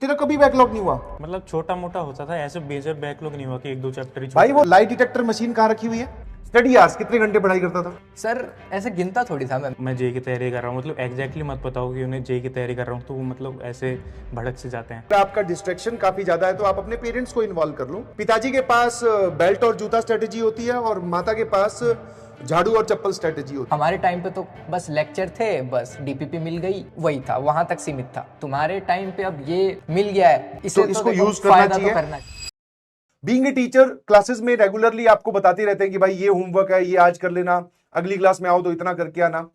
तेरा कभी बैकलॉग नहीं हुआ? मतलब छोटा मोटा होता था, ऐसे मेजर बैकलॉग नहीं हुआ कि एक दो चैप्टर ही भाई वो लाई डिटेक्टर मशीन कहाँ रखी हुई है? स्टडी आवर्स कितने घंटे पढ़ाई करता था? सर ऐसे गिनता थोड़ी था मैं जेई की तैयारी कर रहा हूँ, मतलब एग्जैक्टली मत बताओ कि उन्हें जेई की तैयारी कर रहा हूँ, तो वो मतलब ऐसे भड़क से जाते हैं। अगर आपका डिस्ट्रैक्शन काफी ज्यादा है तो आप अपने पेरेंट्स को इन्वॉल्व कर लो। पिताजी के पास बेल्ट और जूता स्ट्रेटेजी होती है और माता के पास झाड़ू और चप्पल स्ट्रेटेजी होती हमारे टाइम पे तो बस लेक्चर थे, बस डीपीपी मिल गई, वही था, वहां तक सीमित था। तुम्हारे टाइम पे अब ये मिल गया है, इसे तो इसको देखो, use करना फायदा चाहिए। तो करना है। है। बीइंग ए टीचर क्लासेस में रेगुलरली आपको बताते रहते हैं कि भाई ये होमवर्क है, ये आज कर लेना, अगली क्लास में आओ तो इतना करके आना।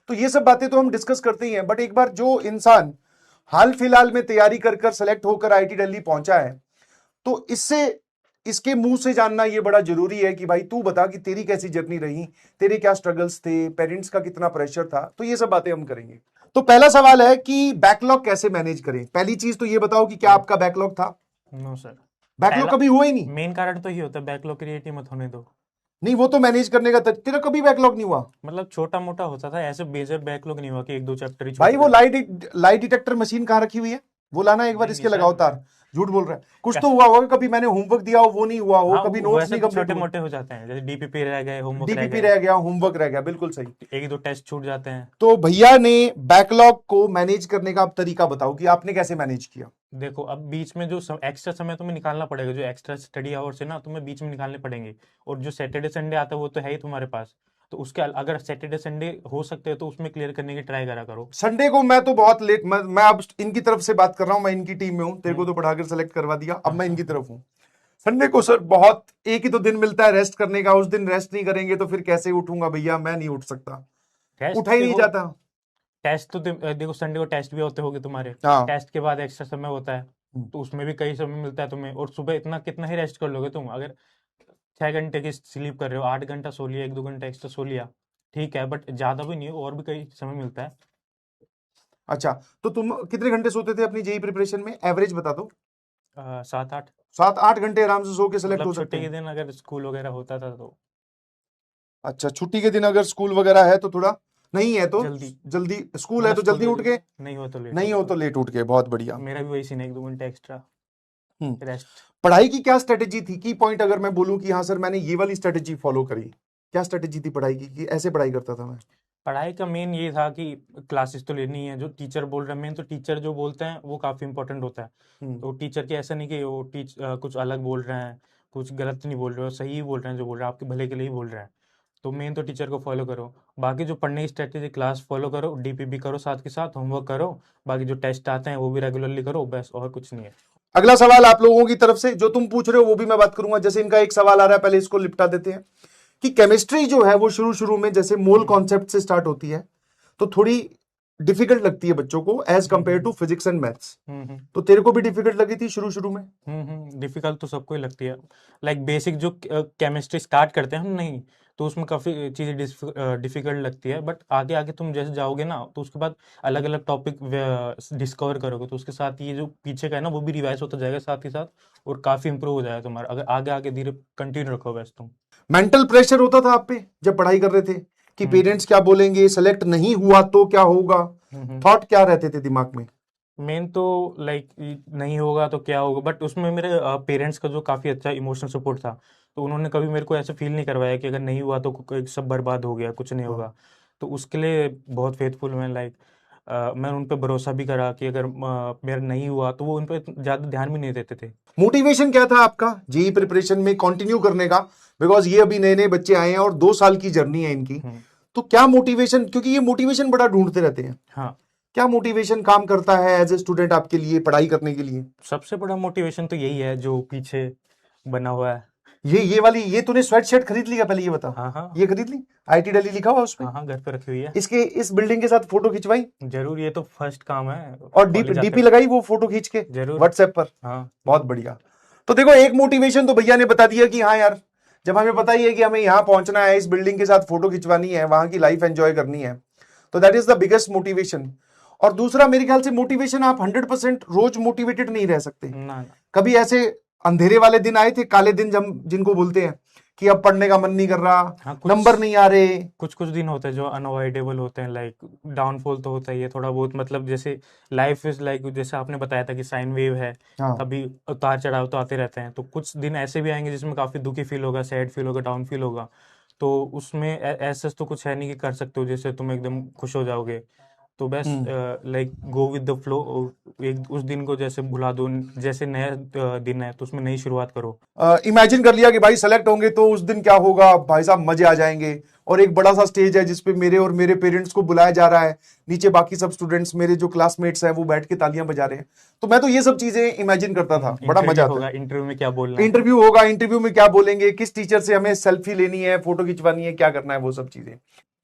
तो ये सब बातें तो हम डिस्कस करते ही हैं, बट एक बार जो इंसान हाल फिलहाल में तैयारी कर कर सेलेक्ट होकर आईआईटी दिल्ली पहुंचा है, तो इसके मुंह से जानना ये बड़ा जरूरी है कि भाई तू बता कि तेरी कैसी जर्नी रही, तेरे क्या स्ट्रगल्स थे, पेरेंट्स का कितना प्रेशर था। तो ये सब बातें हम करेंगे। तो पहला सवाल है कि बैकलॉग कैसे मैनेज करें। पहली चीज तो ये बताओ कि क्या आपका बैकलॉग था? नो सर, बैकलॉग कभी हुआ ही नहीं? मेन कारण तो ये होता है बैकलॉग क्रिएट ही मत होने दो। नहीं, वो तो मैनेज करने का तेरा कभी बैकलॉग नहीं हुआ? मतलब छोटा मोटा होता था, ऐसे मेजर बैकलॉग नहीं हुआ कि एक दो चैप्टर ही भाई वो लाई डिटेक्टर मशीन कहाँ रखी हुई है? वो लाना एक बार, नहीं, इसके नहीं, लगाओ सर। तार। झूठ बोल रहा है। कुछ तो हुआ होगा, कभी मैंने होमवर्क दिया हो वो नहीं हुआ हो, हाँ, कभी नोट्स वैसे नहीं तो कंप्लीट छोटे हुए, मोटे हो जाते हैं, जैसे डीपीपी रह गए, होमवर्क रह डीपीपी गए, रह गया, होमवर्क रह गया, बिल्कुल सही। एक दो टेस्ट छूट जाते हैं। तो भैया ने बैकलॉग को मैनेज करने का आप तरीका बताओ कि आपने कैसे मैनेज किया। देखो, अब बीच में जो एक्स्ट्रा समय तुम्हें निकालना पड़ेगा, जो एक्स्ट्रा स्टडी आवर्स है ना, तुम्हें बीच में निकालने पड़ेंगे। और जो सैटरडे संडे आता है वो तो है ही तुम्हारे पास, तो उसके अगर सैटरडे संडे हो सकते हैं तो उसमें क्लियर करने की ट्राई करा करो। संडे को मैं तो बहुत लेट, मैं अब इनकी तरफ से बात कर रहा हूं, मैं इनकी टीम में हूं। तेरे को तो पढ़ाकर सेलेक्ट करवा दिया, अब मैं इनकी तरफ हूं। संडे को सर बहुत, एक ही तो दिन मिलता है रेस्ट करने का, उस दिन रेस्ट नहीं करेंगे तो फिर कैसे उठूंगा भैया? मैं नहीं उठ सकता, उठा ही नहीं जाता। टेस्ट तो देखो, संडे को टेस्ट भी होते होंगे तुम्हारे। हाँ। टेस्ट के बाद एक्स्ट्रा समय होता है, तो उसमें भी कई समय मिलता है तुम्हें। और सुबह इतना कितना ही रेस्ट कर लोगे तुम? अगर 6 घंटे की स्लीप कर रहे हो, 8 घंटा सो लिया, एक दो घंटा एक्स्ट्रा सो लिया, ठीक है, बट ज्यादा भी नहीं, और भी कई समय मिलता है। अच्छा, तो तुम कितने घंटे सोते थे अपनी जेई प्रिपरेशन में? एवरेज बता दो। 7-8। 7-8 घंटे आराम से सो के सेलेक्ट हो मतलब सकते छुट्टी के हैं? दिन अगर स्कूल वगैरह होता था तो अच्छा, छुट्टी के दिन अगर स्कूल वगैरह है तो थोड़ा, नहीं है तो जल्दी। जल्दी स्कूल है तो मतलब जल्दी उठ के, नहीं हो तो लेट नहीं हो तो लेट उठ के। बहुत बढ़िया। मेरा भी वही सीन है, एक दो घंटे एक्स्ट्रा रेस्ट। पढ़ाई की क्या स्ट्रेटेजी थी? की पॉइंट अगर मैं बोलूं कि हाँ सर मैंने ये वाली स्ट्रेटेजी फॉलो करी, क्या स्ट्रेटेजी थी पढ़ाई की कि ऐसे पढ़ाई करता था मैं? पढ़ाई का मेन ये था कि क्लासेस तो लेनी है, जो टीचर बोल रहे हैं, मेन तो टीचर जो बोलते हैं वो काफी इंपॉर्टेंट होता है। तो टीचर के ऐसा नहीं कि वो कुछ अलग बोल रहे हैं, कुछ गलत नहीं बोल रहे हो, सही बोल रहे हैं, जो बोल रहे हैं आपके भले के लिए ही बोल रहे हैं। तो मेन तो टीचर को फॉलो करो, बाकी जो पढ़ने की स्ट्रेटेजी, क्लास फॉलो करो, डीपीपी करो, साथ के साथ होमवर्क करो, बाकी जो टेस्ट आते हैं वो भी रेगुलरली करो, बस और कुछ नहीं है। अगला सवाल आप लोगों की तरफ से जो तुम पूछ रहे हो वो भी मैं बात करूंगा। जैसे इनका एक सवाल आ रहा है, पहले इसको लिपटा देते हैं कि केमिस्ट्री जो है वो शुरू में जैसे मोल कॉन्सेप्ट से स्टार्ट होती है तो थोड़ी डिफिकल्ट लगती है बच्चों को as compare to physics and maths. तो तेरे को भी डिफिकल्ट लगी थी शुरू में? डिफिकल्ट तो सबको ही लगती है। लाइक बेसिक जो केमिस्ट्री स्टार्ट करते हैं हम, नहीं तो उसमें काफ़ी चीज़ें डिफिकल्ट लगती है, बट आगे आगे तुम जैसे जाओगे ना तो उसके बाद अलग अलग टॉपिक डिस्कवर करोगे, तो उसके साथ ये जो पीछे का है ना वो भी रिवाइज होता जाएगा साथ ही साथ, और काफ़ी इंप्रूव हो जाएगा तुम्हारा, अगर आगे आगे धीरे कंटिन्यू रखो बस तुम। मेंटल प्रेशर होता था आप पे जब पढ़ाई कर रहे थे कि पेरेंट्स क्या बोलेंगे, सेलेक्ट नहीं हुआ तो क्या होगा? थॉट क्या रहते थे दिमाग में? मेन तो लाइक नहीं होगा तो क्या होगा, बट उसमें मेरे पेरेंट्स का जो काफ़ी अच्छा इमोशनल सपोर्ट था, तो उन्होंने कभी मेरे को ऐसे फील नहीं करवाया कि अगर नहीं हुआ तो सब बर्बाद हो गया, कुछ नहीं होगा। तो उसके लिए बहुत फेथफुल मैं, लाइक मैं उन पर भरोसा भी करा कि अगर मेरा नहीं हुआ तो वो उन पर ज़्यादा ध्यान भी नहीं देते थे। मोटिवेशन क्या था आपका जेई प्रिपरेशन में कंटिन्यू करने का? बिकॉज ये अभी नए नए बच्चे आए हैं और 2 साल की जर्नी है इनकी, तो क्या मोटिवेशन, क्योंकि ये मोटिवेशन बड़ा ढूंढते रहते हैं, हाँ, क्या मोटिवेशन काम करता है एज ए स्टूडेंट आपके लिए पढ़ाई करने के लिए? सबसे बड़ा मोटिवेशन तो यही है जो पीछे बना हुआ है। ये वाली, ये तूने स्वेट शर्ट खरीद लिया? पहले ये बता। हाँ हाँ ये खरीद ली? आईआईटी दिल्ली लिखा हुआ उस पे? हाँ हाँ, घर पे रखी हुई है। इसके इस बिल्डिंग के साथ फोटो खिंचवाई जरूर, ये तो फर्स्ट काम है। और कॉलेज जाते डीपी लगाई वो फोटो खींच के जरूर। व्हाट्सएप पर? हाँ, बहुत बढ़िया। तो देखो, एक मोटिवेशन तो भैया ने बता दिया कि हाँ यार, जब हमें पता ही है कि हमें यहाँ पहुंचना है, इस बिल्डिंग के साथ फोटो खिंचवानी है, वहां की लाइफ एंजॉय करनी है, तो that is the biggest motivation. और दूसरा, मेरे ख्याल से मोटिवेशन, आप 100% रोज मोटिवेटेड नहीं रह सकते। ना ना। कभी ऐसे अंधेरे वाले दिन आए थे, काले दिन जिनको बोलते हैं, कि अब पढ़ने का मन नहीं कर रहा, हाँ, कुछ नंबर नहीं आ रहे? कुछ कुछ दिन होते हैं जो अनअवॉइडेबल होते हैं, लाइक डाउनफॉल तो होता ही है थोड़ा बहुत, मतलब जैसे लाइफ इज लाइक, जैसे आपने बताया था कि साइन वेव है, हाँ। कभी उतार चढ़ाव तो आते रहते हैं, तो कुछ दिन ऐसे भी आएंगे जिसमें काफी दुखी फील होगा, सैड फील होगा, डाउन फील होगा। तो उसमें ऐसा तो कुछ है नहीं कि कर सकते हो जैसे तुम एकदम खुश हो जाओगे। तो बस like go with the flow, एक उस दिन को जैसे भुला दो, जैसे नया दिन है तो उसमें नई शुरुआत करो। इमेजिन कर लिया कि भाई सेलेक्ट होंगे तो उस दिन क्या होगा, भाई साहब मजे आ जाएंगे, और एक बड़ा सा स्टेज है जिसपे मेरे और मेरे पेरेंट्स को बुलाया जा रहा है, नीचे बाकी सब स्टूडेंट्स मेरे जो क्लासमेट्स हैं वो बैठ के तालियां बजा रहे हैं। तो मैं तो ये सब चीजें इमेजिन करता था, बड़ा मजा आता है। इंटरव्यू में क्या बोलना है, इंटरव्यू होगा, इंटरव्यू में क्या बोलेंगे, किस टीचर से हमें सेल्फी लेनी है, फोटो खिंचवानी है, क्या करना है, वो सब चीजें।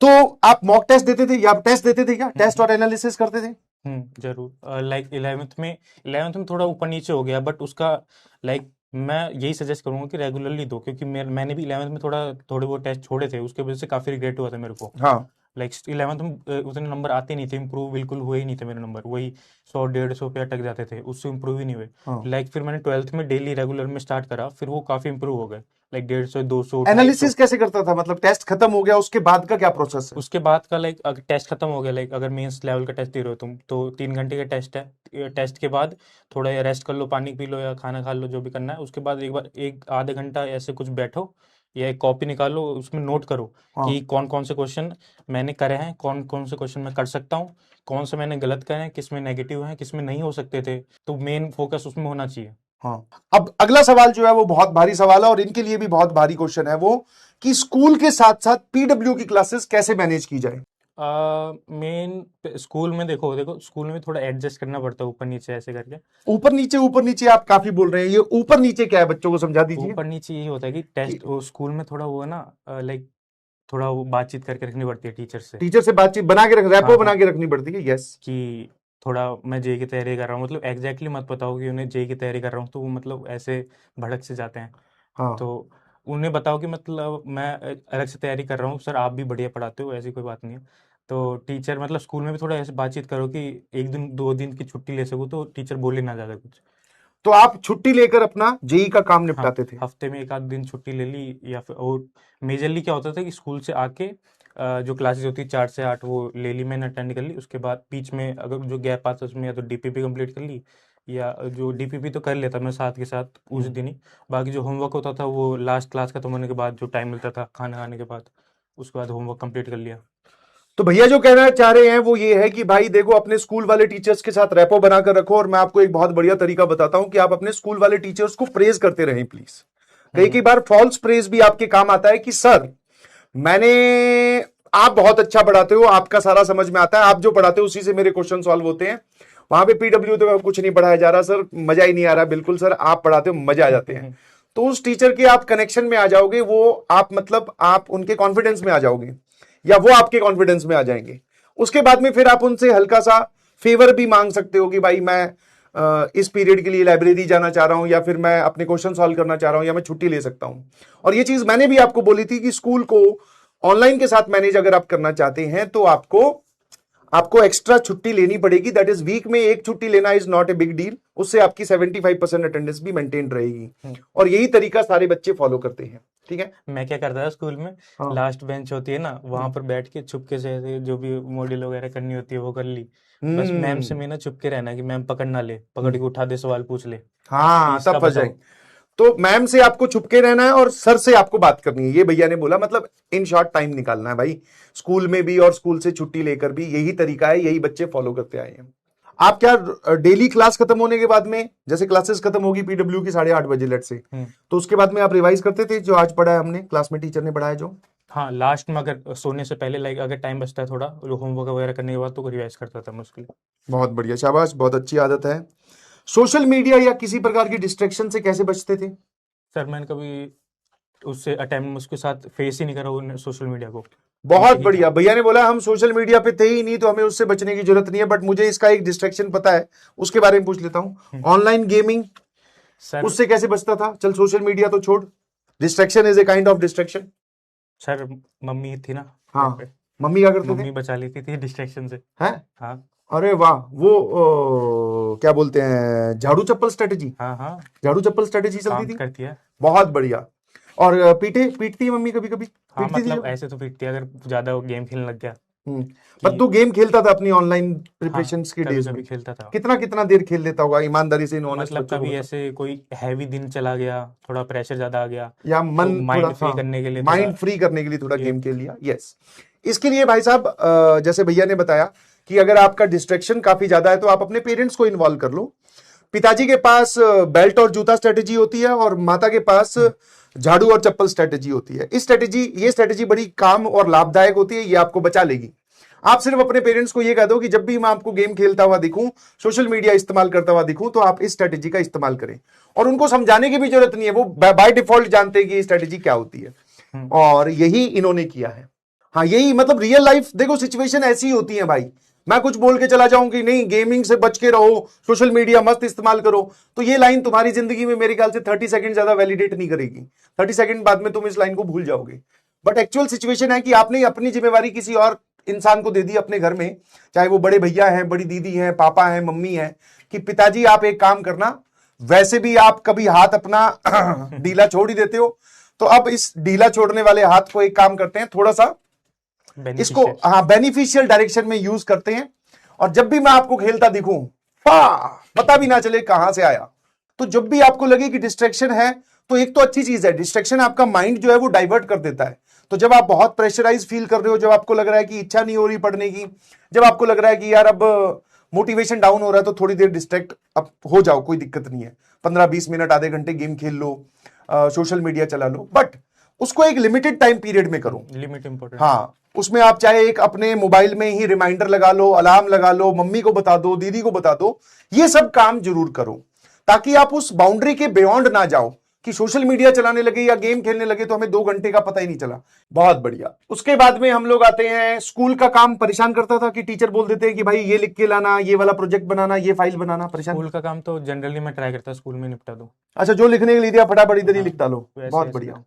तो आप मॉक टेस्ट देते थे या टेस्ट देते थे क्या, टेस्ट और एनालिसिस करते थे? जरूर। लाइक 11th में थोड़ा ऊपर नीचे हो गया, बट उसका लाइक मैं यही सजेस्ट करूंगा कि रेगुलरली दो, क्योंकि मैंने भी 11th में थोड़े वो टेस्ट छोड़े थे, उसके वजह से काफी रिग्रेट हुआ था मेरे को। हाँ। लाइक 11th में उतने नंबर आते नहीं थे, इम्प्रूव बिल्कुल हुए ही नहीं थे मेरे नंबर, वही 100-150 पे अटक जाते थे, उससे इम्प्रूव ही नहीं हुए। हाँ। लाइक फिर मैंने 12th में डेली रेगुलर में स्टार्ट करा, फिर वो काफी इम्प्रूव हो गए, लाइक 150, 200, 250। एनालिसिस कैसे करता था, मतलब टेस्ट खत्म हो गया उसके बाद का क्या प्रोसेस है? उसके बाद का लाइक अगर टेस्ट खत्म हो गया, लाइक अगर मेंस लेवल का टेस्ट दे रहे हो तुम, तो 3 घंटे का टेस्ट है, टेस्ट के बाद थोड़ा रेस्ट कर लो, पानी पी लो या खाना खा लो, जो भी करना है, उसके बाद एक बार एक आधे घंटा ऐसे कुछ बैठो या एक कॉपी निकालो, उसमें नोट करो हाँ। कि कौन कौन से क्वेश्चन मैंने करे हैं, कौन कौन से क्वेश्चन मैं कर सकता हूँ, कौन से मैंने गलत करे हैं, किस में नेगेटिव हैं, किस में नहीं हो सकते थे, तो मेन फोकस उसमें होना चाहिए। हाँ। अब अगला सवाल जो है वो बहुत भारी सवाल है और इनके लिए भी बहुत भारी क्वेश्चन है, वो कि स्कूल के साथ साथ पीडब्ल्यू की क्लासेस कैसे मैनेज की जाए? मेन स्कूल में देखो देखो स्कूल में थोड़ा एडजस्ट करना पड़ता है, ऊपर नीचे ऐसे करके। ऊपर नीचे आप काफी बोल रहे हैं, ये ऊपर नीचे क्या है, बच्चों को समझा दीजिए। ऊपर नीचे यही होता है कि टेस्ट स्कूल में थोड़ा वो है ना, लाइक थोड़ा वो बातचीत करके रखनी पड़ती है टीचर से, टीचर से बातचीत बना के रैपो हाँ, बना हाँ, के रखनी पड़ती है, यस। कि थोड़ा मैं जेई की तैयारी कर रहा हूँ, मतलब एग्जैक्टली मत बताओ कि उन्हें जेई की तैयारी कर रहा हूँ, तो वो मतलब ऐसे भड़क से जाते हैं। हाँ। तो उन्हें बताओ कि मतलब मैं अलग से तैयारी कर रहा हूँ सर, आप भी बढ़िया पढ़ाते हो, ऐसी कोई बात नहीं है। तो टीचर मतलब स्कूल में भी थोड़ा ऐसे बातचीत करो कि 1 दिन 2 दिन की छुट्टी ले सकूँ, तो टीचर बोले ना ज़्यादा कुछ। तो आप छुट्टी लेकर अपना जेई का काम हाँ, निपटाते थे? हफ्ते में 1 आध दिन छुट्टी ले ली, या फिर और मेजरली क्या होता था कि स्कूल से आके जो क्लासेस होती है 4 से 8 वो ले ली मैंने, अटेंड कर ली, उसके बाद बीच में अगर जो गैप आता उसमें या तो डीपीपी कंप्लीट कर ली, या जो डीपीपी तो कर लेता मैं साथ के साथ उस दिन ही, बाकी जो होमवर्क होता था वो लास्ट क्लास खत्म होने के बाद जो टाइम मिलता था खाना खाने के बाद, उसके बाद होमवर्क कंप्लीट कर लिया। तो भैया जो कहना चाह रहे हैं वो ये है कि भाई देखो, अपने स्कूल वाले टीचर्स के साथ रैपो बनाकर रखो, और मैं आपको एक बहुत बढ़िया तरीका बताता हूं कि आप अपने स्कूल वाले टीचर्स को प्रेज करते रहें प्लीज। कई बार फॉल्स प्रेज भी आपके काम आता है कि सर मैंने, आप बहुत अच्छा पढ़ाते हो, आपका सारा समझ में आता है, आप जो पढ़ाते हो उसी से मेरे क्वेश्चन सॉल्व होते हैं, वहां पे पीडब्ल्यू तो कुछ नहीं पढ़ाया जा रहा सर, मजा ही नहीं आ रहा, बिल्कुल सर आप पढ़ाते हो मजा आ जाते हैं। तो उस टीचर के आप कनेक्शन में आ जाओगे, वो आप मतलब आप उनके कॉन्फिडेंस में आ जाओगे, या वो आपके कॉन्फिडेंस में आ जाएंगे। उसके बाद में फिर आप उनसे हल्का सा फेवर भी मांग सकते हो कि भाई मैं इस पीरियड के लिए लाइब्रेरी जाना चाह रहा हूं, या फिर मैं अपने क्वेश्चन सॉल्व करना चाह रहा हूं, या मैं छुट्टी ले सकता हूं। और ये चीज मैंने भी आपको बोली थी कि स्कूल को ऑनलाइन के साथ मैनेज अगर आप करना चाहते हैं तो आपको एक्स्ट्रा छुट्टी लेनी पड़ेगी, दैट इज वीक में एक छुट्टी लेना is not a big deal, उससे आपकी 75% अटेंडेंस भी मेंटेन रहेगी, और यही तरीका सारे बच्चे फॉलो करते हैं। ठीक है। मैं क्या करता था स्कूल में, हाँ। लास्ट बेंच होती है ना, वहां पर बैठ के चुपके से ऐसे जो भी मॉड्यूल वगैरह करनी होती है वो कर ली, बस मैम से मैं ना चुपके रहना कि मैम पकड़ ना ले, पकड़ के उठा दे, सवाल पूछ ले, हाँ, इसका तब फंस बताओ। जाएंगे। तो मैम से आपको छुपके रहना है और सर से आपको बात करनी है, ये भैया ने बोला, मतलब इन शॉर्ट टाइम निकालना है भाई, स्कूल में भी और स्कूल से छुट्टी लेकर भी, यही तरीका है, यही बच्चे फॉलो करते आए हैं। आप क्या डेली क्लास खत्म होने के बाद में, जैसे क्लासेस खत्म होगी पीडब्ल्यू की 8:30 बजे लेट से, तो उसके बाद में आप रिवाइज करते थे जो आज पढ़ा है हमने, क्लास में टीचर ने पढ़ाया जो? हाँ, लास्ट में अगर सोने से पहले लाइक अगर टाइम बचता है थोड़ा होमवर्क वगैरह करने के बाद, तो रिवाइज करता था मुश्किल। बहुत बढ़िया, शाबाश, बहुत अच्छी आदत है। सोशल मीडिया या किसी प्रकार की डिस्ट्रैक्शन से कैसे बचते थे? सर मैंने कभी उससे अटेम्प्ट उसके साथ फेस ही नहीं करा सोशल मीडिया को। बहुत बढ़िया, भैया ने बोला हम सोशल मीडिया पे थे ही नहीं तो हमें उससे बचने की जरूरत नहीं है, बट मुझे इसका एक डिस्ट्रैक्शन पता है, उसके बारे में पूछ लेता हूं। ऑनलाइन गेमिंग, सर उससे कैसे बचता था? चल सोशल मीडिया तो छोड़, distraction is a kind of distraction. Sir mummy थी ना, हाँ, मम्मी क्या करते थे? मम्मी बचा लेती थी डिस्ट्रैक्शन से। हैं? हाँ अरे वाह, वो क्या बोलते हैं, झाड़ू चप्पल स्ट्रेटेजी? हाँ हाँ, झाड़ू चप्पल स्ट्रेटेजी चलती काम थी, करती है। बहुत बढ़िया। और पीटती है मम्मी कभी कभी? हाँ पीटती थी मतलब जब? ऐसे तो पीटती है अगर ज्यादा गेम खेलने लग गया पर कि तू गेम खेलता था अपनी ऑनलाइन हाँ प्रिपरेशंस के कभी डेज कभी में? खेलता था। कितना कितना देर खेल लेता होगा ईमानदारी से, इन ऑनेस्ट मतलब बच्चों को कभी बता। ऐसे कोई हैवी दिन चला गया, थोड़ा प्रेशर ज्यादा आ गया, या तो मन थोड़ा, माइंड फ्री हाँ, करने के लिए थोड़ा माइंड फ्री करने के लिए थोड़ा ये गेम खेल लिया। यस, इसके लिए भाई साहब जैसे भैया ने बताया कि अगर आपका डिस्ट्रैक्शन काफी ज्यादा है तो आप अपने पेरेंट्स को इन्वॉल्व कर लो। पिताजी के पास बेल्ट और जूता स्ट्रेटेजी होती है और माता के पास झाड़ू और चप्पल स्ट्रेटेजी होती है। ये स्ट्रेटेजी बड़ी काम और लाभदायक होती है, ये आपको बचा लेगी। आप सिर्फ अपने पेरेंट्स को ये कह दो कि जब भी मैं आपको गेम खेलता हुआ दिखूं, सोशल मीडिया इस्तेमाल करता हुआ दिखूं, तो आप इस स्ट्रेटेजी का इस्तेमाल करें। और उनको समझाने की भी जरूरत नहीं है, वो बाय डिफॉल्ट जानते हैं कि ये स्ट्रेटेजी क्या होती है। और यही इन्होंने किया है। हाँ, यही मतलब रियल लाइफ, देखो सिचुएशन ऐसी होती है भाई। मैं कुछ बोल के चला जाऊं कि नहीं गेमिंग से बच के रहो, सोशल मीडिया मस्त इस्तेमाल करो, तो ये लाइन तुम्हारी जिंदगी में मेरे ख्याल से 30 सेकंड ज्यादा वैलिडेट नहीं करेगी। 30 सेकंड बाद में तुम इस लाइन को भूल जाओगे। बट एक्चुअल सिचुएशन है कि आपने अपनी जिम्मेवारी किसी और इंसान को दे दी अपने घर में, चाहे वो बड़े भैया हैं, बड़ी दीदी हैं, पापा हैं, मम्मी हैं, कि पिताजी आप एक काम करना, वैसे भी आप कभी हाथ अपना ढीला छोड़ ही देते हो, तो अब इस ढीला छोड़ने वाले हाथ को एक काम करते हैं, थोड़ा सा इसको बेनिफिशियल। हाँ बेनिफिशियल डायरेक्शन में यूज करते हैं। और जब भी मैं आपको खेलता दिखूं, पता भी ना चले कहां से आया। तो जब भी आपको लगे कि डिस्ट्रैक्शन है, तो एक तो अच्छी चीज है, डिस्ट्रैक्शन आपका माइंड जो है वो डाइवर्ट कर देता है। तो जब आप बहुत प्रेशराइज फील कर रहे हो, जब आपको लग रहा है कि इच्छा नहीं हो रही पढ़ने की, जब आपको लग रहा है कि यार अब मोटिवेशन डाउन हो रहा है, तो थोड़ी देर डिस्ट्रैक्ट अब हो जाओ, कोई दिक्कत नहीं है। 15-20 मिनट, आधे घंटे गेम खेल लो, सोशल मीडिया चला लो, बट उसको एक लिमिटेड टाइम पीरियड में करो। Limit important. हाँ, उसमें आप चाहे एक अपने मोबाइल में ही रिमाइंडर लगा लो, अलार्म लगा लो, मम्मी को बता दो, दीदी को बता दो, ये सब काम जरूर करो, ताकि आप उस बाउंड्री के बियॉन्ड ना जाओ कि सोशल मीडिया चलाने लगे या गेम खेलने लगे तो हमें 2 घंटे का पता ही नहीं चला। बहुत बढ़िया। उसके बाद में हम लोग आते हैं, स्कूल का काम परेशान करता था कि टीचर बोल देते हैं कि भाई ये लिख के लाना, ये वाला प्रोजेक्ट बनाना, ये फाइल बनाना, परेशान। स्कूल का काम तो जनरली मैं ट्राई करता स्कूल में निपटा दूं। अच्छा, जो लिखने के लिए दिया फटाफट इधर ही हाँ, लिख डालो। वैसे बहुत ऐसे बढ़िया,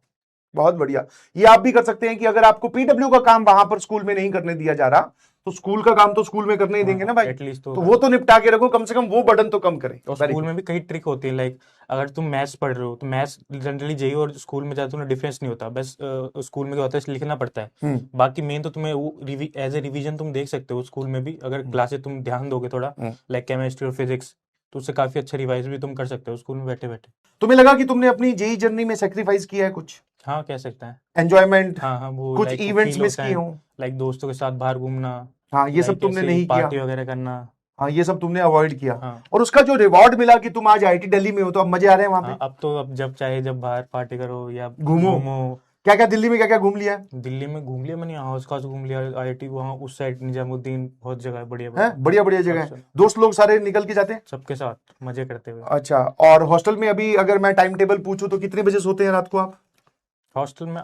बहुत बढ़िया। ये आप भी कर सकते हैं कि अगर आपको पीडब्ल्यू का काम वहां पर स्कूल में नहीं करने दिया जा रहा, तो स्कूल का काम तो स्कूल में करने ही देंगे ना भाई। एटलीस्ट तो वो तो निपटा के रखो, कम से कम वो बर्डन तो कम करे। और Very स्कूल good. में भी कई ट्रिक होती है, लाइक अगर तुम मैथ्स पढ़ रहे हो तो मैथ्स जनरली जेई और स्कूल में जाते हो ना, डिफरेंस नहीं होता, बस स्कूल में क्या होता है लिखना पड़ता है। बाकी मेन तो तुम्हें एज ए रिवीजन तुम देख सकते हो स्कूल में भी, अगर क्लासेस तुम ध्यान दोगे थोड़ा, लाइक केमिस्ट्री और फिजिक्स, तो उससे काफी अच्छा रिवाइज भी तुम कर सकते हो स्कूल में बैठे बैठे। तुम्हें लगा कि तुमने अपनी जेई जर्नी में सेक्रीफाइस किया है कुछ? हाँ कह सकते हैं। एंजॉयमेंट, हाँ हाँ, वो कुछ लाइक इवेंट्स फील मिस होता किए है, हो? लाइक दोस्तों के साथ बाहर घूमना, हाँ, ये सब लाइक तुमने ऐसे नहीं किया। पार्टी वगैरह करना। हाँ, ये सब तुमने अवॉइड किया। हाँ और उसका जो रिवॉर्ड मिला कि तुम आज आईटी दिल्ली में हो, तो अब मजे आ रहे हैं वहां हाँ, पे? अब तो अब जब चाहे जब बाहर पार्टी करो या घूमो। घूमो। क्या क्या दिल्ली में क्या क्या घूम लिया है? दिल्ली में घूम लिया मैंने, हाउस खास घूम लिया, आईआईटी वहाँ उस साइड, निजामुद्दीन, बहुत जगह है बढ़िया हैं? बढ़िया। बढ़िया बढ़िया जगह है। सबसे दोस्त लोग सारे निकल के जाते हैं? सबके साथ मजे करते हुए। अच्छा, और हॉस्टल में अभी अगर मैं टाइम टेबल पूछूं तो कितने बजे सोते हैं रात को आप? हॉस्टल में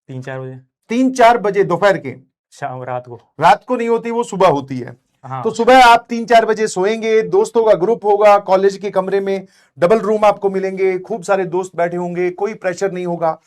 3-4 बजे 3-4 बजे दोपहर के? शाम, रात को। रात को नहीं होती, वो सुबह होती है। हाँ तो सुबह आप 3-4 बजे सोएंगे, दोस्तों का ग्रुप होगा, कॉलेज के कमरे में डबल रूम आपको मिलेंगे, खूब सारे दोस्त बैठे होंगे, कोई प्रेशर नहीं होगा।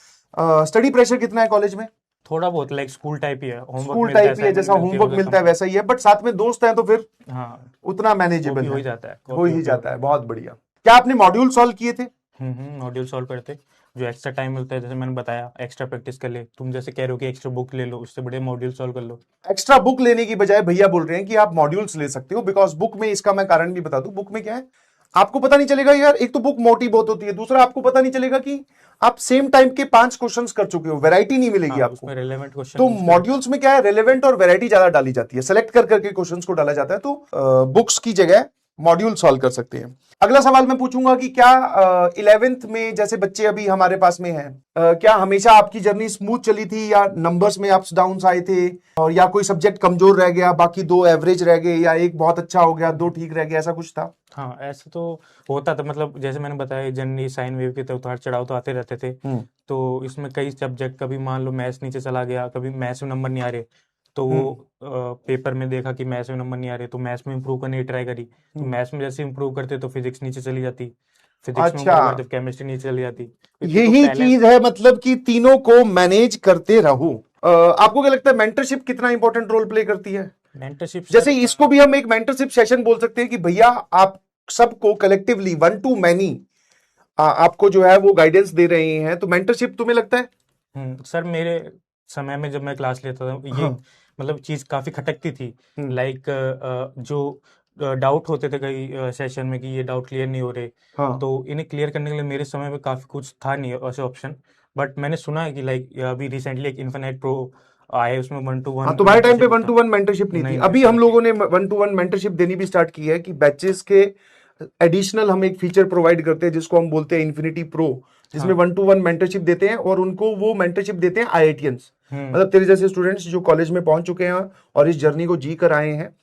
स्टडी प्रेशर कितना है कॉलेज में? थोड़ा बहुत, लाइक स्कूल टाइप ही है, स्कूल टाइप ही है, जैसा होमवर्क मिलता है वैसा ही है, बट साथ में दोस्त हैं तो फिर हाँ उतना वो मैनेजेबल भी हो है, ही जाता है, हो ही जाता है। बहुत बढ़िया। क्या आपने मॉड्यूल सॉल्व किए थे? मॉड्यूल सॉल्व करते, जो एक्स्ट्रा टाइम मिलता है, जैसे मैंने बताया एक्स्ट्रा प्रैक्टिस कर ले, तुम जैसे कह रहे हो कि एक्स्ट्रा बुक ले लो, उससे बड़े मॉड्यूल सॉल्व कर लो। एक्स्ट्रा बुक लेने की बजाय भैया बोल रहे हैं कि आप मॉड्यूल्स ले सकते हो, बिकॉज बुक में, इसका मैं कारण भी बता दूं, बुक में क्या है, आपको पता नहीं चलेगा यार, एक तो बुक मोटी बहुत होती है, दूसरा आपको पता नहीं चलेगा कि आप सेम टाइम के 5 क्वेश्चंस कर चुके हो, वैरायटी नहीं मिलेगी आपको। उसमें रेलेवेंट क्वेश्चन। तो मॉड्यूल्स में क्या है, रेलेवेंट और वैरायटी ज्यादा डाली जाती है, सेलेक्ट कर करके क्वेश्चंस को डाला जाता है, तो बुक्स की जगह मॉड्यूल सॉल्व कर सकते हैं। अगला सवाल मैं पूछूंगा कि क्या 11th में जैसे बच्चे अभी हमारे पास में हैं, क्या हमेशा आपकी जर्नी स्मूथ चली थी, या नंबर्स में अप्स डाउन्स आए थे, और या कोई सब्जेक्ट कमजोर रह गया, बाकी 2 एवरेज रह गए, या एक बहुत अच्छा हो गया, 2 ठीक रह गया, ऐसा कुछ था? हाँ ऐसे तो होता था, मतलब जैसे मैंने बताया जनरली साइन वेव के तो उतार चढ़ाव तो आते रहते थे। तो इसमें कई सब्जेक्ट, कभी मान लो मैथ्स नीचे चला गया, कभी मैथ्स में नंबर नहीं आ रहे, तो वो पेपर में देखा कि मैथ्स में नंबर नहीं आ रहे, तो मैथ्स में इंप्रूव करने की ट्राई करी, तो मैथ्स में जैसे इंप्रूव करते तो फिजिक्स नीचे चली जाती, फिजिक्स में अच्छा, इंप्रूव करते केमिस्ट्री नीचे चली जाती। यही चीज है, मतलब कि तीनों को मैनेज करते रहो। आपको क्या लगता है मेंटरशिप कितना इंपॉर्टेंट रोल प्ले करती है? मेंटरशिप जैसे इसको भी हम एक मेंटरशिप सेशन बोल सकते हैं कि भैया आप सबको कलेक्टिवली 1 to many आपको जो है वो गाइडेंस दे रहे हैं, तो मेंटरशिप तुम्हें लगता है? सर मेरे समय में जब मैं क्लास लेता था ये हाँ। मतलब चीज काफी खटकती थी। हम्म। लाइक जो डाउट होते थे कई सेशन में कि ये डाउट क्लियर नहीं हो रहे, हाँ। तो इन्हें क्लियर करने के लिए मेरे समय में काफी कुछ था नहीं ऐसे ऑप्शन। बट मैंने सुना है कि लाइक अभी रिसेंटली एक इन्फिनिट प्रो आए, उसमें 1-to-1 हाँ, तुम्हारे टाइम पे मेंटरशिप 1-to-1 मेंटरशिप नहीं थी। नहीं अभी सर हम थी। लोगों ने 1-to-1 मेंटरशिप देनी भी स्टार्ट की है कि बैचेस के एडिशनल हम एक फीचर प्रोवाइड करते हैं जिसको हम बोलते हैं इन्फिनिटी प्रो, जिसमें हाँ 1-to-1 मेंटरशिप देते हैं और उनको वो मेंटरशिप देते हैं आईआईटियंस, हम्म मतलब तेरे जैसे स्टूडेंट्स जो कॉलेज में पहुंच चुके हैं और इस जर्नी को जी कर आए हैं।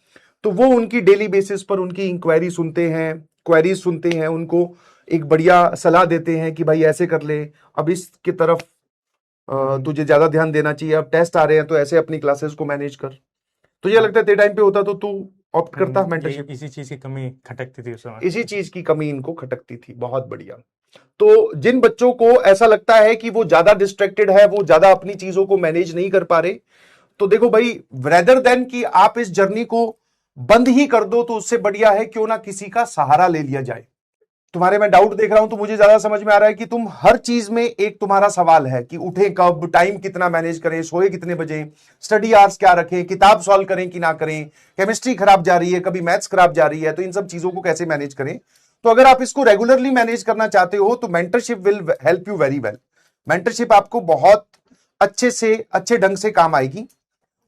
तो वो उनकी डेली बेसिस पर उनकी इंक्वायरी सुनते हैं, क्वेरीज सुनते हैं, उनको एक बढ़िया सलाह देते हैं कि भाई ऐसे कर ले, अब इसकी तरफ तुझे ज्यादा ध्यान देना चाहिए, अब टेस्ट आ रहे हैं तो ऐसे अपनी क्लासेस को मैनेज कर। तो ये लगता है तेरे टाइम पे होता तो तू ऑप्ट करता मेंटरशिप? इसी चीज की कमी खटकती थी उस समय। इसी चीज की कमी इनको खटकती थी। बहुत बढ़िया। तो जिन बच्चों को ऐसा लगता है कि वो ज्यादा डिस्ट्रैक्टेड है, वो ज्यादा अपनी चीजों को मैनेज नहीं कर पा रहे, तो देखो भाई, रेदर देन कि आप इस जर्नी को बंद ही कर दो, तो उससे बढ़िया है क्यों ना किसी का सहारा ले लिया जाए। तुम्हारे मैं डाउट देख रहा हूं तो मुझे ज्यादा समझ में आ रहा है कि तुम हर चीज में एक तुम्हारा सवाल है कि उठे कब, टाइम कितना मैनेज करें, सोए कितने बजे, स्टडी आवर्स क्या रखें, किताब सॉल्व करें कि ना करें, केमिस्ट्री खराब जा रही है, कभी मैथ्स खराब जा रही है, तो इन सब चीजों को कैसे मैनेज करें। तो अगर आप इसको रेगुलरली मैनेज करना चाहते हो तो mentorship will help you very well. Mentorship आपको बहुत अच्छे ढंग से काम आएगी।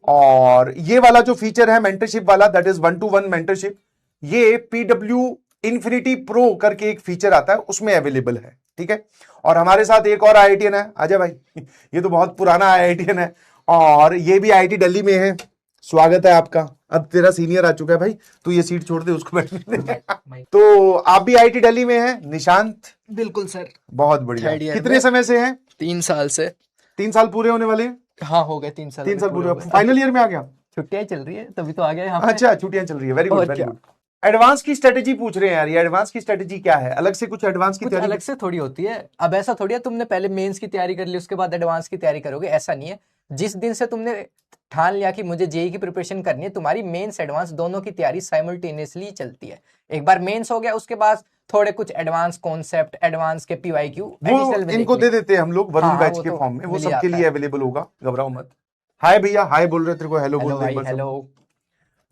और ये वाला जो फीचर है मेंटरशिप वाला, दैट इज 1-to-1 मेंटरशिप, ये पीडब्ल्यू इन्फिनिटी प्रो करके एक फीचर आता है, उसमें अवेलेबल है। ठीक है। और हमारे साथ एक और आईआईटीएन है, अजय भाई। ये तो बहुत पुराना आईआईटीएन है और ये भी आईआईटी दिल्ली में है। स्वागत है आपका। अब तेरा सीनियर आ चुका है भाई, तू ये सीट छोड़ दे, उसको बैठने दे। तो आप भी आईआईटी दिल्ली में हैं निशांत? बिल्कुल सर। बहुत बढ़िया। Third year कितने में। समय से हैं? 3 साल से। 3 साल पूरे होने वाले हैं? हाँ हो गए 3 साल। 3 साल पूरे। हो गए। फाइनल ईयर में आ गया? छुट्टियां चल रही है तभी तो आ गए यहाँ पे। अच्छा, छुट्टियां चल रही है। वेरी गुड और वेरी क्या। गुड। एडवांस की स्ट्रेटेजी पूछ रहे हैं यार, ये एडवांस की स्ट्रेटेजी क्या है? अलग से कुछ एडवांस की कुछ तैयारी? अलग से थोड़ी होती है। अब ऐसा थोड़ी है तुमने पहले मेंस की तैयारी कर ली उसके बाद एडवांस की तैयारी करोगे, ऐसा नहीं है। जिस दिन से तुमने ठान लिया कि मुझे जेई की प्रिपरेशन करनी है, तुम्हारी मेंस एडवांस दोनों की तैयारी साइमल्टेनियसली चलती है। एक बार मेंस हो गया उसके बाद थोड़े कुछ एडवांस कॉन्सेप्ट, एडवांस के पीवाईक्यू वो इनको दे देते हैं हम लोग वरुण हाँ, बैच वो के तो फॉर्म में, वो मिल ही सबके जाता लिए है। अवेलेबल होगा, घबराओ मत। हाय भैया, हाय बोल रहे तेरे को, हेलो बोल हेलो रहे भाई, एक बार सब। हेलो।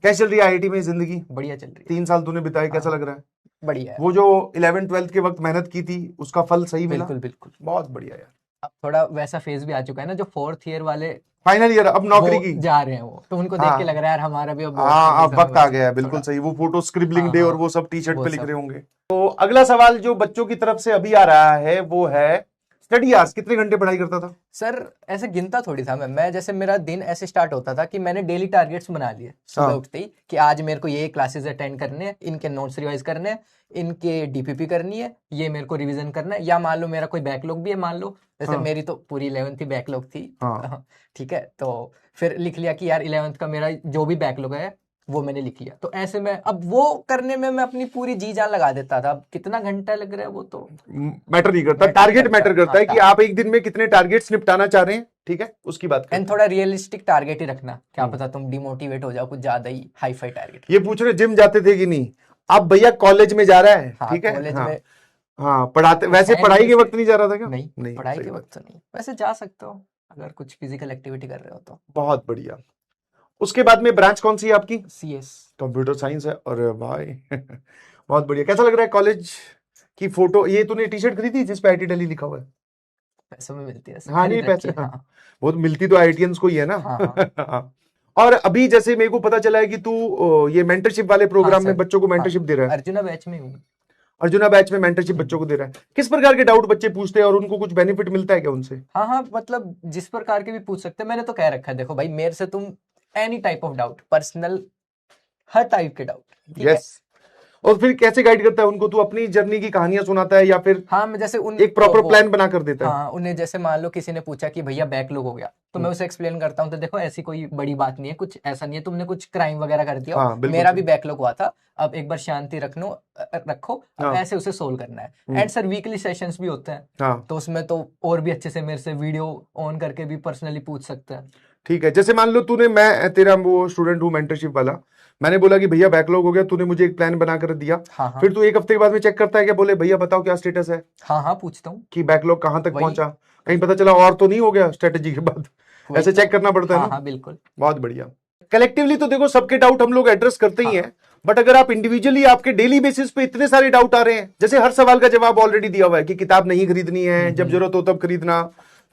कैसे चल रही है आईआईटी में जिंदगी? बढ़िया चल रही है। 3 साल तूने बिताए, कैसा हाँ। लग रहा है? बढ़िया है। वो जो 11th-12th के वक्त मेहनत की थी उसका फल सही मिला? बिल्कुल बिल्कुल। बहुत बढ़िया यार। अब थोड़ा वैसा फेज भी आ चुका है ना, जो 4th ईयर वाले फाइनल ईयर अब नौकरी वो की। जा रहे हैं, वो तो उनको देख हाँ। के लग रहा है यार हमारा भी अब हाँ, अब वक्त आ गया है, थोड़ा। बिल्कुल सही। वो फोटो स्क्रिबलिंग हाँ, डे और हाँ, वो सब टी शर्ट वो पे लिख सब। रहे होंगे। तो अगला सवाल जो बच्चों की तरफ से अभी आ रहा है वो है स्टडी आवर्स, कितने घंटे पढ़ाई करता था? सर ऐसे गिनता थोड़ी था मैं जैसे मेरा दिन ऐसे स्टार्ट होता था कि मैंने डेली टारगेट्स बना लिए सुबह हाँ। उठते ही कि आज मेरे को ये क्लासेस अटेंड करने हैं, इनके नोट्स रिवाइज करने हैं, इनके डीपीपी करनी है, ये मेरे को रिवीजन करना है। या मान लो मेरा कोई बैकलॉग भी है, मान लो जैसे हाँ। मेरी तो पूरी 11th ही बैकलॉग थी। हाँ। ठीक है, तो फिर लिख लिया कि यार 11th का मेरा जो भी बैकलॉग है वो मैंने लिख लिया। तो ऐसे में अब वो करने में मैं अपनी पूरी जी जान लगा देता था। अब कितना घंटा लग रहा है वो तो मैटर नहीं करता, Matter टारगेट करता, मैटर करता है हाँ, कि आप एक दिन में कितने टारगेट्स निपटाना चाह रहे हैं। ठीक है, उसकी बात करते एंड हैं। थोड़ा रियलिस्टिक टारगेट ही रखना, क्या पता तुम डिमोटिवेट हो जाओ कुछ ज्यादा ही हाई फाई टारगेट। ये पूछ रहे जिम जाते थे कि नहीं? अब भैया कॉलेज में जा रहा है। हाँ, ठीक है। कॉलेज हाँ। में हाँ, पढ़ाते वैसे है पढ़ाई के नहीं वक्त नहीं जा रहा था क्या? नहीं, पढ़ाई सही के बात। वक्त तो नहीं, वैसे जा सकते हो अगर कुछ फिजिकल एक्टिविटी कर रहे हो तो। बहुत बढ़िया। उसके बाद में ब्रांच कौन सी है आपकी? सीएस। कंप्यूटर साइंस है। अरे भाई बहुत बढ़िया। कैसा लग रहा है कॉलेज की फोटो? ये तूने टी शर्ट खरीदी जिस पे आईटी दिल्ली लिखा हुआ है? पैसों में मिलती है ऐसे, हाँ, नहीं खरीद रखी पैसे, है, हाँ। हाँ। वो तो मिलती तो आईआईटियंस को ही है ना। हाँ, हाँ। हाँ। और अभी जैसे मेरे को पता चला है कि तू ये मेंटरशिप वाले प्रोग्राम में सर, बच्चों को हाँ, मेंटरशिप दे रहा है। अर्जुना बैच में हूँ। अर्जुना बैच में मेंटरशिप बच्चों को दे रहा है। किस प्रकार के डाउट बच्चे पूछते हैं और उनको कुछ बेनिफिट मिलता है क्या उनसे? हाँ हाँ, मतलब जिस प्रकार के भी पूछ सकते हैं। मैंने तो कह रखा है, देखो भाई मेरे से तुम any type of doubt, personal her type के डाउट, ठीक है। यस। और फिर कैसे गाइड करता है उनको? तू अपनी जर्नी की कहानियां सुनाता है या फिर हाँ, मैं जैसे उन एक प्रॉपर वो- प्लान बना कर देता है? हाँ, उन्हें जैसे मान लो किसी ने पूछा कि भैया बैकलॉग हो गया, तो मैं उसे एक्सप्लेन करता हूँ, तो देखो ऐसी कोई बड़ी बात नहीं है, कुछ ऐसा नहीं है तुमने कुछ क्राइम वगैरह कर दिया हो, हाँ, बिल्कुल मेरा सही। भी बैकलॉग हुआ था, अब एक बार शांति रखो, अब हाँ। ऐसे उसे सोल्व करना है। एंड सर वीकली सेशंस भी होते हैं, हाँ, तो उसमें तो और भी अच्छे से मेरे से वीडियो ऑन करके भी पर्सनली पूछ सकते हैं। ठीक है। जैसे मान लो तूने, मैं तेरा वो स्टूडेंट हूँ मेंटरशिप वाला, मैंने बोला कि भैया बैकलॉग हो गया, तूने मुझे एक प्लान बनाकर दिया, हाँ हाँ फिर तू एक हफ्ते के बाद में चेक करता है क्या, बोले भैया बताओ क्या स्टेटस है, हाँ हाँ पूछता हूँ कि बैकलॉग कहाँ तक वही। पहुंचा, कहीं पता चला और तो नहीं हो गया स्ट्रेटेजी के बाद, वही ऐसे तो। चेक करना पड़ता है हाँ ना। हाँ बिल्कुल। बहुत बढ़िया। कलेक्टिवली तो देखो सबके डाउट हम लोग एड्रेस करते ही हाँ। हैं, बट अगर आप इंडिविजुअली आपके डेली बेसिस पे इतने सारे डाउट आ रहे हैं, जैसे हर सवाल का जवाब ऑलरेडी दिया हुआ है कि किताब नहीं खरीदनी है, जब जरूरत हो तब खरीदना,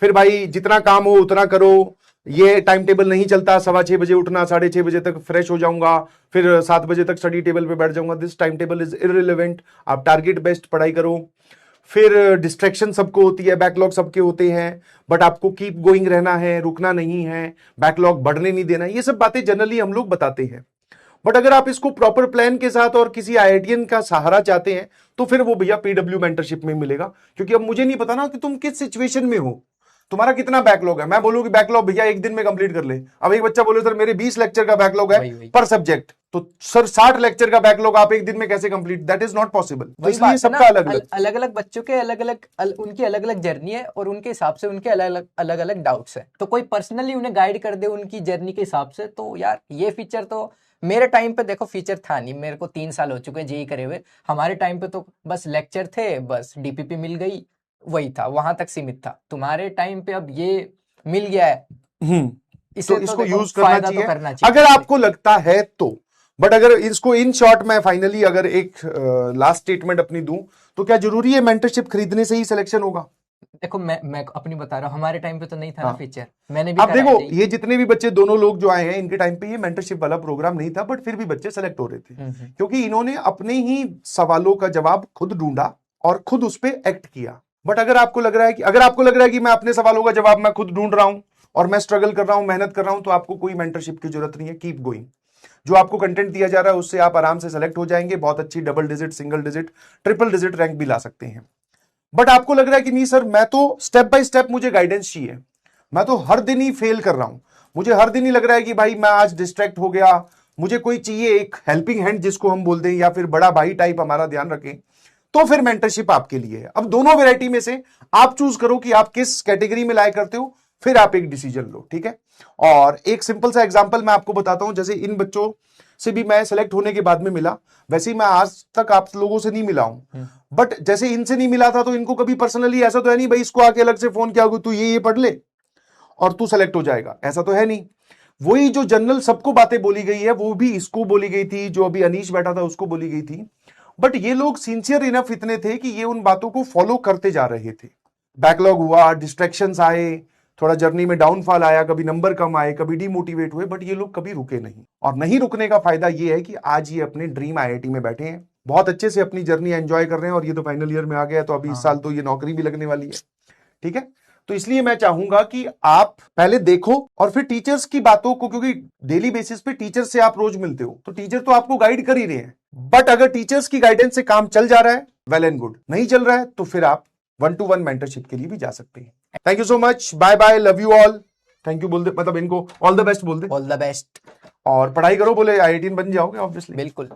फिर भाई जितना काम हो उतना करो, ये टाइम टेबल नहीं चलता, 6:15 बजे उठना, 6:30 बजे तक फ्रेश हो जाऊंगा, फिर 7 बजे तक स्टडी टेबल पे बैठ जाऊंगा, this time table is irrelevant, आप टारगेट बेस्ड पढ़ाई करो। फिर डिस्ट्रैक्शन सबको होती है, बैकलॉग सबके होते हैं, बट आपको कीप गोइंग रहना है, रुकना नहीं है, बैकलॉग बढ़ने नहीं देना, ये सब बातें जनरली हम लोग बताते हैं। बट अगर आप इसको प्रॉपर प्लान के साथ और किसी आईआईटीएन का सहारा चाहते हैं, तो फिर वो भैया पीडब्ल्यू मेंटरशिप में मिलेगा, क्योंकि अब मुझे नहीं पता ना कि तुम किस सिचुएशन में हो, तुम्हारा कितना बैकलॉग है। मैं बोलूं कि बैकलॉग भैया एक दिन में कंप्लीट कर ले, अब एक बच्चा बोले सर मेरे 20 लेक्चर का बैकलॉग है वही। पर सब्जेक्ट, तो सर 60 लेक्चर का बैकलॉग आप एक दिन में कैसे complete, that is not possible. तो वही इसलिए बात है सबका ना, अलग अलग अलग अलग बच्चों के अलग अलग उनकी अलग अलग जर्नी है और उनके हिसाब से उनके अलग अलग डाउट्स है, तो कोई पर्सनली उन्हें गाइड कर दे उनकी जर्नी के हिसाब से। तो यार ये फीचर तो मेरे टाइम पे देखो फीचर था नहीं, मेरे को 3 साल हो चुके हैं जेई करे हुए। हमारे टाइम पे तो बस लेक्चर थे, बस डीपीपी मिल गई, वही था, वहां तक सीमित था। तुम्हारे टाइम पे अब ये मिल गया है, इसे तो इसको देखो यूज करना फायदा तो चाहिए करना चाहिए अगर आपको लगता है तो। बट अगर इसको इन शॉर्ट में फाइनली अगर एक लास्ट स्टेटमेंट अपनी दूं, तो क्या जरूरी है मेंटरशिप खरीदने से ही सिलेक्शन होगा? देखो मैं अपनी बता रहा हूँ, हमारे टाइम पे तो नहीं था ना हाँ। फीचर, मैंने भी अब करा है देखो जेई। ये जितने भी बच्चे, दोनों लोग जो आए हैं, इनके टाइम पे ये मेंटरशिप वाला प्रोग्राम नहीं था, बट फिर भी बच्चे सेलेक्ट हो रहे थे, क्योंकि इन्होंने अपने ही सवालों का जवाब खुद ढूंढा और खुद उस पर एक्ट किया। बट अगर आपको लग रहा है कि मैं अपने सवालों का जवाब मैं खुद ढूंढ रहा हूं और मैं स्ट्रगल कर रहा हूं, मेहनत कर रहा हूं, तो आपको कोई मेंटरशिप की जरूरत नहीं है, कीप गोइंग। जो आपको कंटेंट दिया जा रहा है उससे आप आराम से सेलेक्ट हो जाएंगे, बहुत अच्छी double digit, single digit, triple digit rank भी ला सकते हैं। बट आपको लग रहा है कि नहीं सर, मैं तो स्टेप बाय स्टेप मुझे गाइडेंस चाहिए, मैं तो हर दिन ही फेल कर रहा हूं, मुझे हर दिन ही लग रहा है कि भाई मैं आज डिस्ट्रैक्ट हो गया, मुझे कोई चाहिए एक हेल्पिंग हैंड जिसको हम बोलते हैं, या फिर बड़ा भाई टाइप हमारा ध्यान रखें, तो फिर मेंटरशिप आपके लिए है। अब दोनों वैरायटी में से आप चूज करो कि आप किस कैटेगरी में लाया करते हो, फिर आप एक डिसीजन लो, ठीक है। और एक सिंपल सा एग्जांपल मैं आपको बताता हूं, जैसे इन बच्चों से भी मैं सेलेक्ट होने के बाद में मिला, वैसे ही मैं आज तक आप लोगों से नहीं मिला हूं, बट जैसे इनसे नहीं मिला था तो इनको कभी पर्सनली ऐसा तो है नहीं भाई इसको आके अलग से फोन किया तू ये पढ़ ले और तू सेलेक्ट हो जाएगा, ऐसा तो है नहीं। वही जो जनरल सबको बातें बोली गई है वो भी इसको बोली गई थी, जो अभी अनीश बैठा था उसको बोली गई थी, बट ये लोग सिंसियर इनफ इतने थे कि ये उन बातों को फॉलो करते जा रहे थे। बैकलॉग हुआ, डिस्ट्रैक्शंस आए, थोड़ा जर्नी में डाउनफॉल आया, कभी नंबर कम आए, कभी डिमोटिवेट हुए, बट ये लोग कभी रुके नहीं। और नहीं रुकने का फायदा ये है कि आज ये अपने ड्रीम आईआईटी में बैठे हैं, बहुत अच्छे से अपनी जर्नी एंजॉय कर रहे हैं, और ये तो फाइनल ईयर में आ गया, तो अभी इस साल तो ये नौकरी भी लगने वाली है, ठीक है। तो इसलिए मैं चाहूंगा कि आप पहले देखो और फिर टीचर्स की बातों को, क्योंकि डेली बेसिस पे टीचर से आप रोज मिलते हो, तो टीचर तो आपको गाइड कर ही रहे हैं, बट अगर टीचर्स की गाइडेंस से काम चल जा रहा है, वेल एंड गुड, नहीं चल रहा है तो फिर आप 1-to-1 मेंटरशिप के लिए भी जा सकते हैं। Thank you so much, bye bye, love you all. Thank you बोल दे, मतलब इनको ऑल द बेस्ट बोल दे, ऑल द बेस्ट, और पढ़ाई करो, बोले आईआईटीएन बन जाओगे ऑब्वियसली। बिल्कुल।